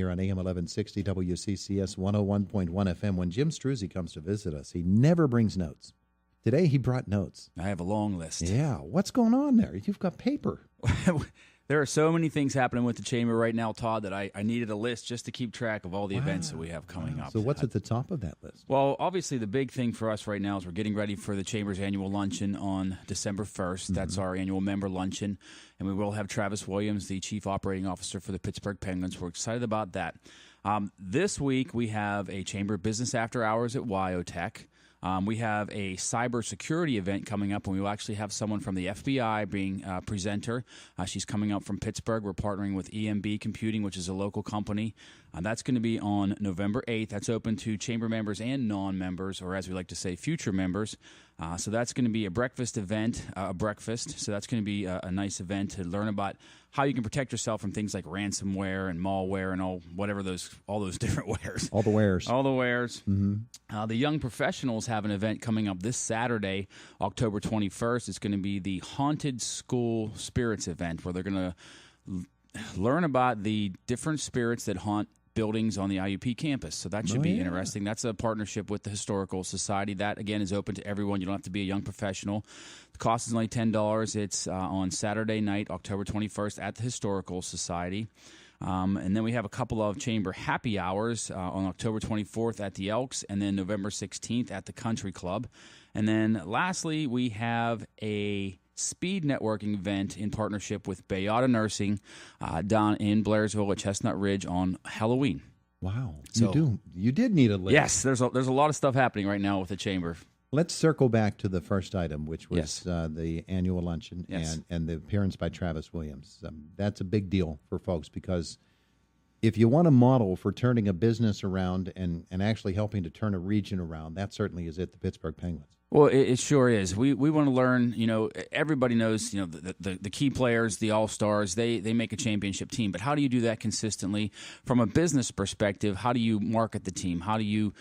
here on AM 1160 WCCS 101.1 FM. When Jim Struzzi comes to visit us, he never brings notes. Today he brought notes. I have a long list. Yeah, what's going on there? You've got paper. There are so many things happening with the Chamber right now, Todd, that I needed a list just to keep track of all the events that we have coming up. So what's at the top of that list? Well, obviously the big thing for us right now is we're getting ready for the Chamber's annual luncheon on December 1st. That's our annual member luncheon, and we will have Travis Williams, the Chief Operating Officer for the Pittsburgh Penguins. We're excited about that. This week we have a Chamber Business After Hours at Wyotech. We have a cybersecurity event coming up, and we will actually have someone from the FBI being a presenter. She's coming up from Pittsburgh. We're partnering with EMB Computing, which is a local company. That's going to be on November 8th. That's open to Chamber members and non-members, or as we like to say, future members. So that's going to be a breakfast event, So that's going to be a nice event to learn about how you can protect yourself from things like ransomware and malware and all those different wares. All the wares. All the wares. Mm-hmm. The Young Professionals have an event coming up this Saturday, October 21st. It's going to be the Haunted School Spirits event, where they're going to learn about the different spirits that haunt buildings on the IUP campus. So that should be interesting. That's a partnership with the Historical Society. That, again, is open to everyone. You don't have to be a young professional. The cost is only $10. It's on Saturday night, October 21st, at the Historical Society. And then we have a couple of Chamber happy hours on October 24th at the Elks, and then November 16th at the Country Club. And then lastly, we have a speed networking event in partnership with Bayada Nursing down in Blairsville at Chestnut Ridge on Halloween. Wow. So, you did need a list. Yes, there's a lot of stuff happening right now with the Chamber. Let's circle back to the first item, which was the annual luncheon and the appearance by Travis Williams. That's a big deal for folks, because if you want a model for turning a business around and actually helping to turn a region around, that certainly is it, the Pittsburgh Penguins. Well, it sure is. We want to learn, everybody knows, the key players, the all-stars, they make a championship team. But how do you do that consistently? From a business perspective, how do you market the team? How do you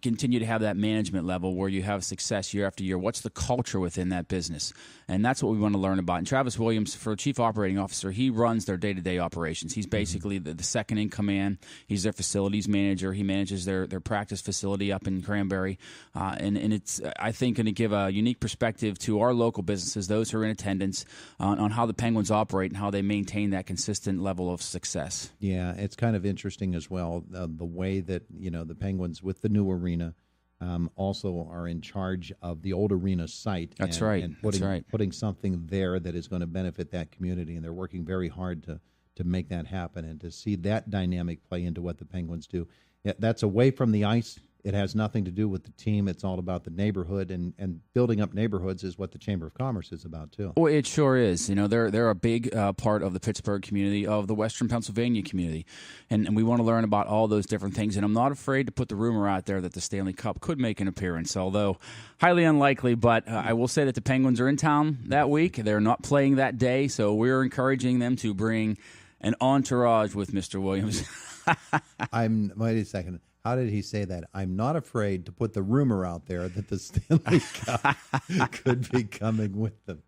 continue to have that management level where you have success year after year? What's the culture within that business? And that's what we want to learn about. And Travis Williams, for Chief Operating Officer, he runs their day-to-day operations. He's basically the second in command. He's their facilities manager. He manages their practice facility up in Cranberry. And it's, I think, going to give a unique perspective to our local businesses, those who are in attendance, on how the Penguins operate and how they maintain that consistent level of success. Yeah, it's kind of interesting as well, the way that the Penguins with the new arena also are in charge of the old arena site. That's right. And putting something there that is going to benefit that community, and they're working very hard to make that happen and to see that dynamic play into what the Penguins do. Yeah, that's away from the ice. It has nothing to do with the team. It's all about the neighborhood, and building up neighborhoods is what the Chamber of Commerce is about, too. Well, it sure is. They're a big part of the Pittsburgh community, of the Western Pennsylvania community, and we want to learn about all those different things. And I'm not afraid to put the rumor out there that the Stanley Cup could make an appearance, although highly unlikely. But I will say that the Penguins are in town that week. They're not playing that day, so we're encouraging them to bring an entourage with Mr. Williams. Wait a second. How did he say that? I'm not afraid to put the rumor out there that the Stanley Cup could be coming with them.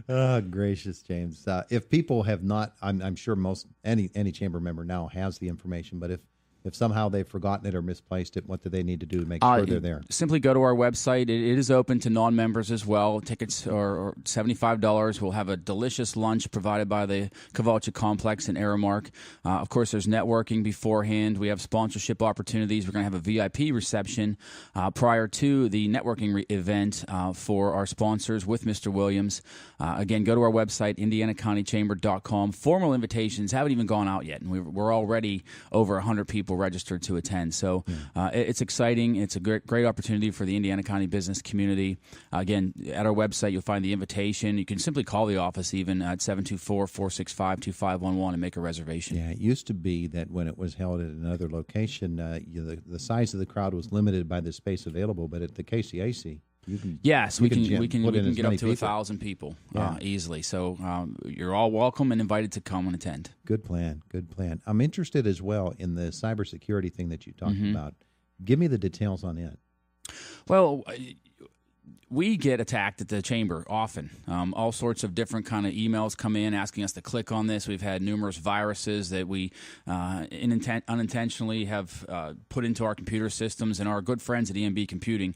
Oh, gracious, James. If people have not, I'm sure any Chamber member now has the information, but if somehow they've forgotten it or misplaced it, what do they need to do to make sure they're there? Simply go to our website. It is open to non-members as well. Tickets are $75. We'll have a delicious lunch provided by the Cavalcha Complex in Aramark. Of course, there's networking beforehand. We have sponsorship opportunities. We're going to have a VIP reception prior to the networking event for our sponsors with Mr. Williams. Again, go to our website, indianacountychamber.com. Formal invitations haven't even gone out yet, and we're already over 100 people registered to attend. So it's exciting. It's a great opportunity for the Indiana County business community. Again, at our website, you'll find the invitation. You can simply call the office even at 724-465-2511 and make a reservation. Yeah, it used to be that when it was held at another location, the size of the crowd was limited by the space available, but at the KCAC, we can get up to 1,000 people easily. So you're all welcome and invited to come and attend. Good plan. I'm interested as well in the cybersecurity thing that you talked about. Give me the details on it. Well, we get attacked at the chamber often. All sorts of different kind of emails come in asking us to click on this. We've had numerous viruses that we unintentionally have put into our computer systems, and our good friends at EMB Computing,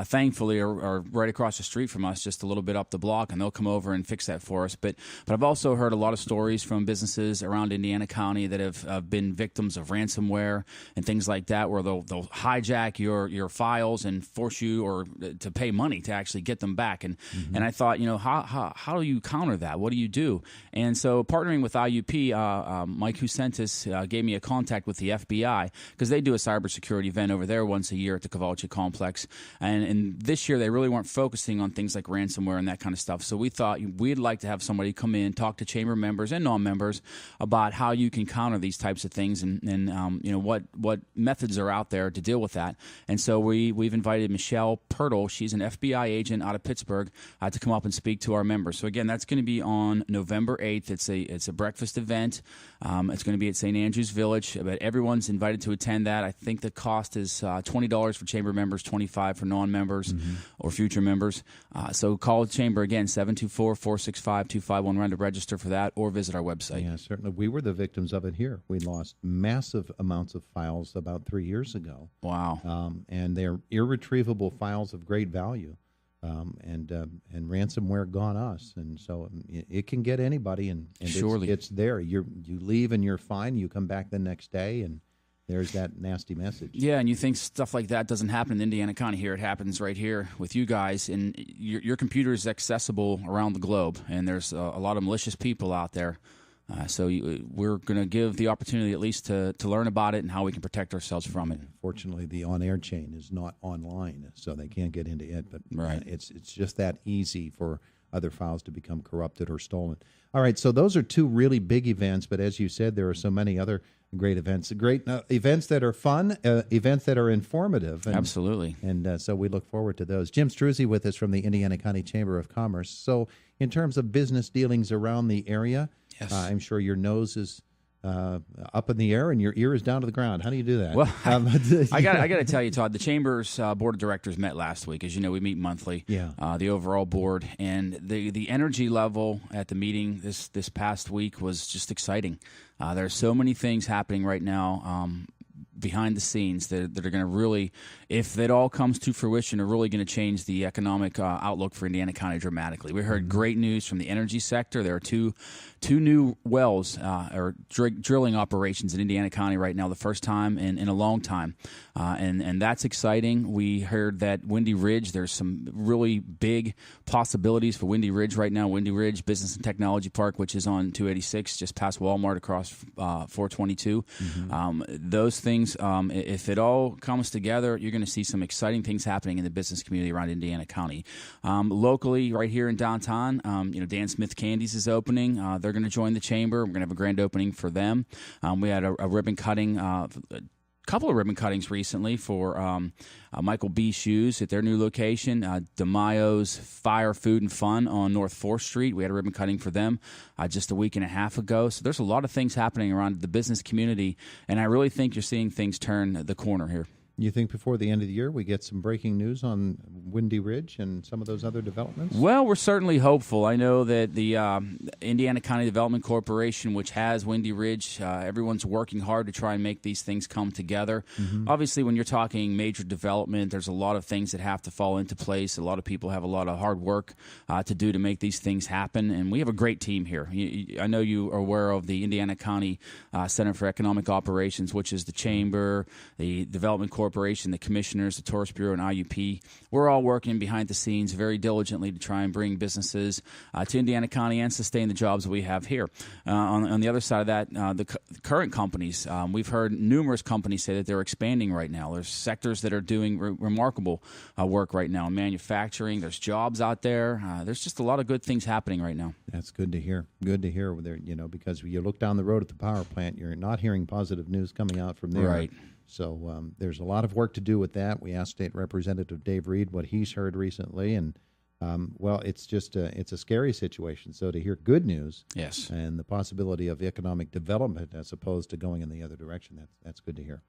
thankfully, are right across the street from us, just a little bit up the block, and they'll come over and fix that for us. But I've also heard a lot of stories from businesses around Indiana County that have been victims of ransomware and things like that, where they'll hijack your files and force you or to pay money to actually get them back. And I thought, how do you counter that? What do you do? And so partnering with IUP, Mike Husentis gave me a contact with the FBI, because they do a cybersecurity event over there once a year at the Kavalcha Complex. And this year they really weren't focusing on things like ransomware and that kind of stuff. So we thought we'd like to have somebody come in, talk to chamber members and non-members about how you can counter these types of things, and what methods are out there to deal with that. And so we've invited Michelle Pirtle. She's an FBI agent out of Pittsburgh, to come up and speak to our members. So again, that's going to be on November 8th. It's a breakfast event. It's going to be at St. Andrew's Village, but everyone's invited to attend that. I think the cost is $20 for chamber members, $25 for non-members or future members. So call the chamber again, 724-465-2511 to register for that, or visit our website. Yeah, certainly. We were the victims of it here. We lost massive amounts of files about 3 years ago. Wow. And they're irretrievable files of great value. And ransomware got us, and so it can get anybody, and Surely. it's there. You leave and you're fine. You come back the next day, and there's that nasty message. Yeah, and you think stuff like that doesn't happen in Indiana County. Here it happens right here with you guys, and your computer is accessible around the globe, and there's a lot of malicious people out there. So we're going to give the opportunity at least to learn about it and how we can protect ourselves from it. Fortunately, the on-air chain is not online, so they can't get into it. But right. It's just that easy for other files to become corrupted or stolen. All right, so those are two really big events, but as you said, there are so many other great events. Great events that are fun, events that are informative. Absolutely. And so we look forward to those. Jim Struzzi with us from the Indiana County Chamber of Commerce. So in terms of business dealings around the area, yes. I'm sure your nose is up in the air and your ear is down to the ground. How do you do that? Well, I got to tell you, Todd, the Chamber's board of directors met last week. As you know, we meet monthly, the overall board. And the energy level at the meeting this past week was just exciting. There's so many things happening right now behind the scenes that are going to really, if it all comes to fruition, are really going to change the economic outlook for Indiana County dramatically. We heard great news from the energy sector. There are two new wells or drilling operations in Indiana County right now, the first time in a long time, and that's exciting. We heard that Windy Ridge, there's some really big possibilities for Windy Ridge right now. Windy Ridge Business and Technology Park, which is on 286, just past Walmart across 422. Those things, if it all comes together, you're going to see some exciting things happening in the business community around Indiana County. Locally, right here in downtown, Dan Smith Candies is opening. They're going to join the chamber. We're going to have a grand opening for them. We had a ribbon cutting, couple of ribbon cuttings recently for Michael B. Shoes at their new location, DeMaio's Fire, Food, and Fun on North 4th Street. We had a ribbon cutting for them just a week and a half ago. So there's a lot of things happening around the business community, and I really think you're seeing things turn the corner here. You think before the end of the year we get some breaking news on Windy Ridge and some of those other developments? Well, we're certainly hopeful. I know that the Indiana County Development Corporation, which has Windy Ridge, everyone's working hard to try and make these things come together. Obviously, when you're talking major development, there's a lot of things that have to fall into place. A lot of people have a lot of hard work to do to make these things happen, and we have a great team here. I know you are aware of the Indiana County Center for Economic Operations, which is the chamber, the Development Corporation, the commissioners, the Tourist Bureau, and IUP. We're all working behind the scenes very diligently to try and bring businesses to Indiana County and sustain the jobs that we have here. On the other side of that, the current companies, we've heard numerous companies say that they're expanding right now. There's sectors that are doing remarkable work right now in manufacturing. There's jobs out there. There's just a lot of good things happening right now. That's good to hear. Good to hear. There, because you look down the road at the power plant, you're not hearing positive news coming out from there. Right. So there's a lot of work to do with that. We asked State Representative Dave Reed what he's heard recently, and well, it's just it's a scary situation. So to hear good news, yes, and the possibility of economic development as opposed to going in the other direction, that's good to hear.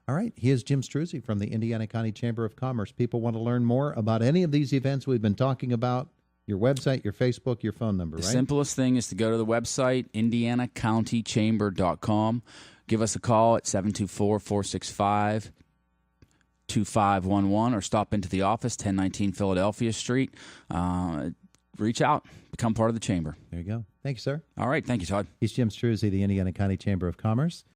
All right. He is Jim Struzzi from the Indiana County Chamber of Commerce. People want to learn more about any of these events we've been talking about. Your website, your Facebook, your phone number, The right? simplest thing is to go to the website, indianacountychamber.com. Give us a call at 724-465-2511 or stop into the office, 1019 Philadelphia Street. Reach out, become part of the chamber. There you go. Thank you, sir. All right. Thank you, Todd. He's Jim Struzzi, the Indiana County Chamber of Commerce.